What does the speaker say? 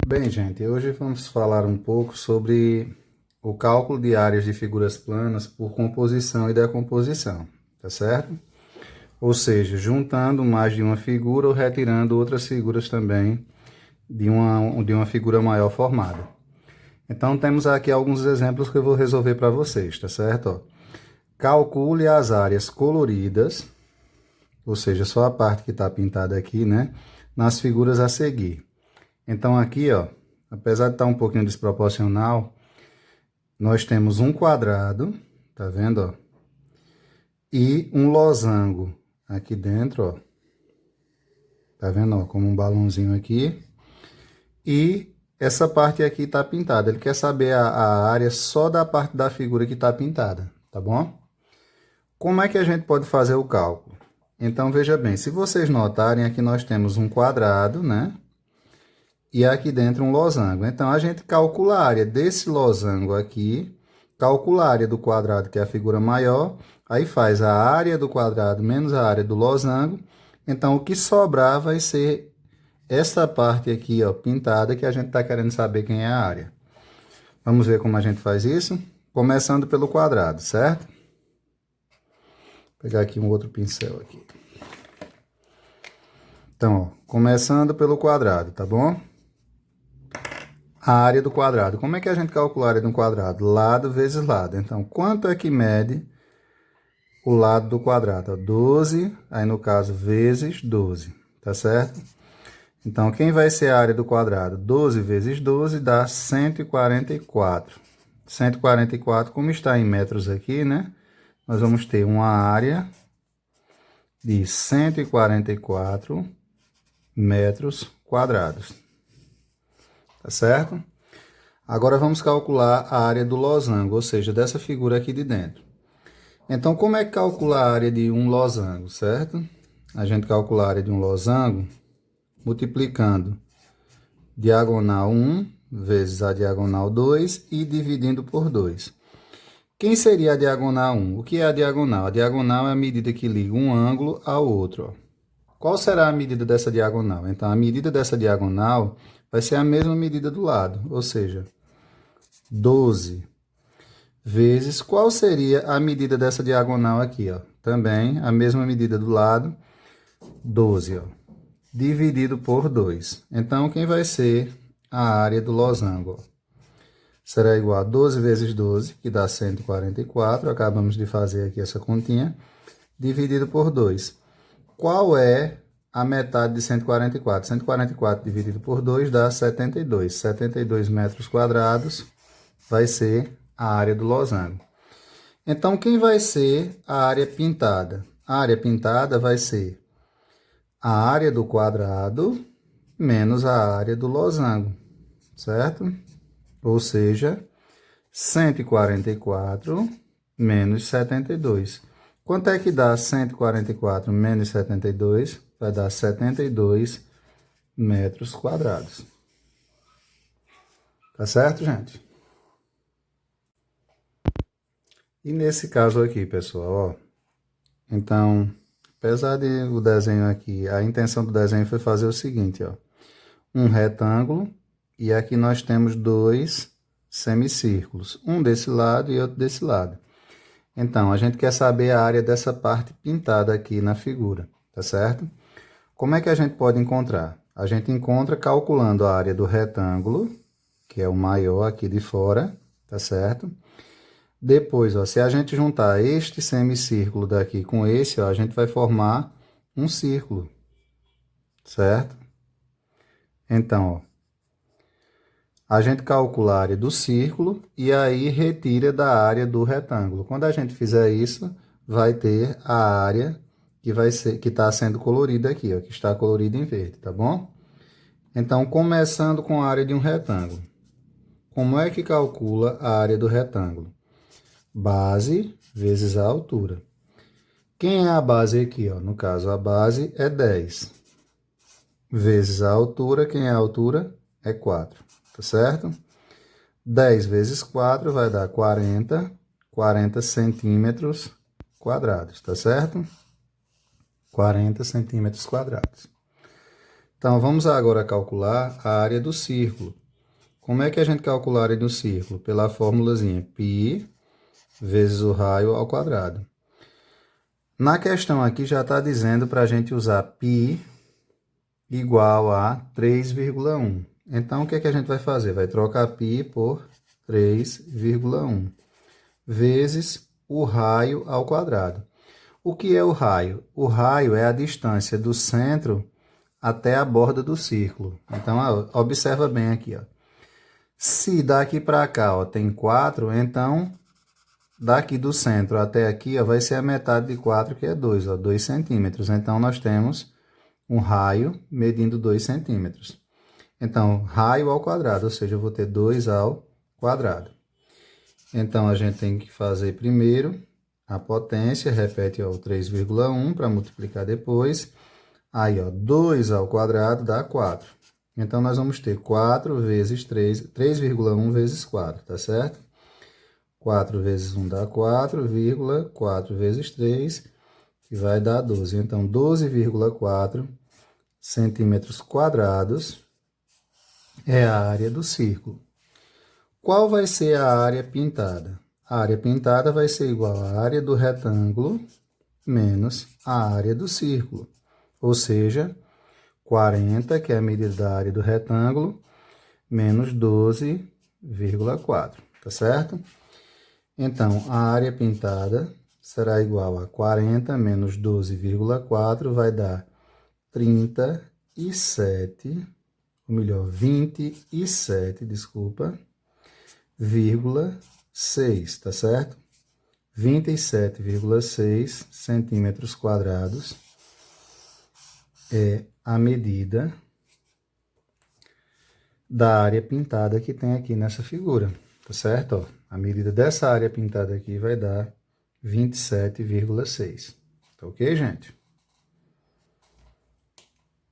Bem, gente, hoje vamos falar um pouco sobre o cálculo de áreas de figuras planas por composição e decomposição, tá certo? Ou seja, juntando mais de uma figura ou retirando outras figuras também de uma figura maior formada. Então, temos aqui alguns exemplos que eu vou resolver para vocês, tá certo? Ó, calcule as áreas coloridas, ou seja, só a parte que está pintada aqui, né? Nas figuras a seguir. Então, aqui, ó, apesar de estar um pouquinho desproporcional, nós temos um quadrado, tá vendo, ó? E um losango aqui dentro, ó. Tá vendo, ó? Como um balãozinho aqui. E essa parte aqui tá pintada. Ele quer saber a área só da parte da figura que tá pintada, tá bom? Como é que a gente pode fazer o cálculo? Então, veja bem, se vocês notarem, aqui nós temos um quadrado, né? E aqui dentro um losango. Então, a gente calcula a área desse losango aqui, calcula a área do quadrado, que é a figura maior, aí faz a área do quadrado menos a área do losango. Então, o que sobrar vai ser essa parte aqui, ó, pintada, que a gente está querendo saber quem é a área. Vamos ver como a gente faz isso? Começando pelo quadrado, certo? Vou pegar aqui um outro pincel aqui. Então, ó, começando pelo quadrado, tá bom? A área do quadrado. Como é que a gente calcula a área de um quadrado? Lado vezes lado. Então, quanto é que mede o lado do quadrado? 12, aí no caso, vezes 12, tá certo? Então, quem vai ser a área do quadrado? 12 vezes 12 dá 144. 144, como está em metros aqui, né? Nós vamos ter uma área de 144 metros quadrados. Tá certo? Agora vamos calcular a área do losango, ou seja, dessa figura aqui de dentro. Então, como é que calcula a área de um losango, certo? A gente calcula a área de um losango multiplicando diagonal 1 vezes a diagonal 2 e dividindo por 2. Quem seria a diagonal 1? O que é a diagonal? A diagonal é a medida que liga um ângulo ao outro. Qual será a medida dessa diagonal? Então, a medida dessa diagonal vai ser a mesma medida do lado, ou seja, 12 vezes qual seria a medida dessa diagonal aqui, ó? Também a mesma medida do lado, 12, ó, dividido por 2. Então, quem vai ser a área do losango? Ó? Será igual a 12 vezes 12, que dá 144. Acabamos de fazer aqui essa continha, dividido por 2. Qual é a metade de 144? 144 dividido por 2 dá 72. 72 metros quadrados vai ser a área do losango. Então, quem vai ser a área pintada? A área pintada vai ser a área do quadrado menos a área do losango, certo? Ou seja, 144 menos 72. Quanto é que dá 144 menos 72? Vai dar 72 metros quadrados. Tá certo, gente? E nesse caso aqui, pessoal, ó. Então, apesar de o desenho aqui, a intenção do desenho foi fazer o seguinte, ó. Um retângulo e aqui nós temos dois semicírculos, um desse lado e outro desse lado. Então, a gente quer saber a área dessa parte pintada aqui na figura, tá certo? Como é que a gente pode encontrar? A gente encontra calculando a área do retângulo, que é o maior aqui de fora, tá certo? Depois, ó, se a gente juntar este semicírculo daqui com esse, ó, a gente vai formar um círculo, certo? Então, ó, a gente calcula a área do círculo e aí retira da área do retângulo. Quando a gente fizer isso, vai ter a área que vai ser, que está sendo colorida aqui, ó, que está colorida em verde, tá bom? Então, começando com a área de um retângulo. Como é que calcula a área do retângulo? Base vezes a altura. Quem é a base aqui? Ó? No caso, a base é 10. Vezes a altura, quem é a altura? É 4, tá certo? 10 vezes 4 vai dar 40 centímetros quadrados, tá certo? 40 centímetros quadrados. Então, vamos agora calcular a área do círculo. Como é que a gente calcula a área do círculo? Pela formulazinha π vezes o raio ao quadrado. Na questão aqui já está dizendo para a gente usar π igual a 3,1. Então, o que é que a gente vai fazer? Vai trocar π por 3,1 vezes o raio ao quadrado. O que é o raio? O raio é a distância do centro até a borda do círculo. Então, ó, observa bem aqui. Ó. Se daqui para cá ó, tem 4, então daqui do centro até aqui ó, vai ser a metade de 4, que é 2, ó, 2 centímetros. Então, nós temos um raio medindo 2 centímetros. Então, raio ao quadrado, ou seja, eu vou ter 2 ao quadrado. Então, a gente tem que fazer primeiro a potência, repete ó, o 3,1 para multiplicar depois. Aí, ó, 2 ao quadrado dá 4. Então, nós vamos ter 4 vezes 3, 3,1 vezes 4, tá certo? 4 vezes 1 dá 4, 4 vezes 3, que vai dar 12. Então, 12,4 centímetros quadrados é a área do círculo. Qual vai ser a área pintada? A área pintada vai ser igual à área do retângulo menos a área do círculo. Ou seja, 40, que é a medida da área do retângulo, menos 12,4, tá certo? Então, a área pintada será igual a 40 menos 12,4, vai dar 37, ou melhor, 27, desculpa, 6, tá certo? 27,6 centímetros quadrados é a medida da área pintada que tem aqui nessa figura, tá certo? Ó, a medida dessa área pintada aqui vai dar 27,6. Tá ok, gente?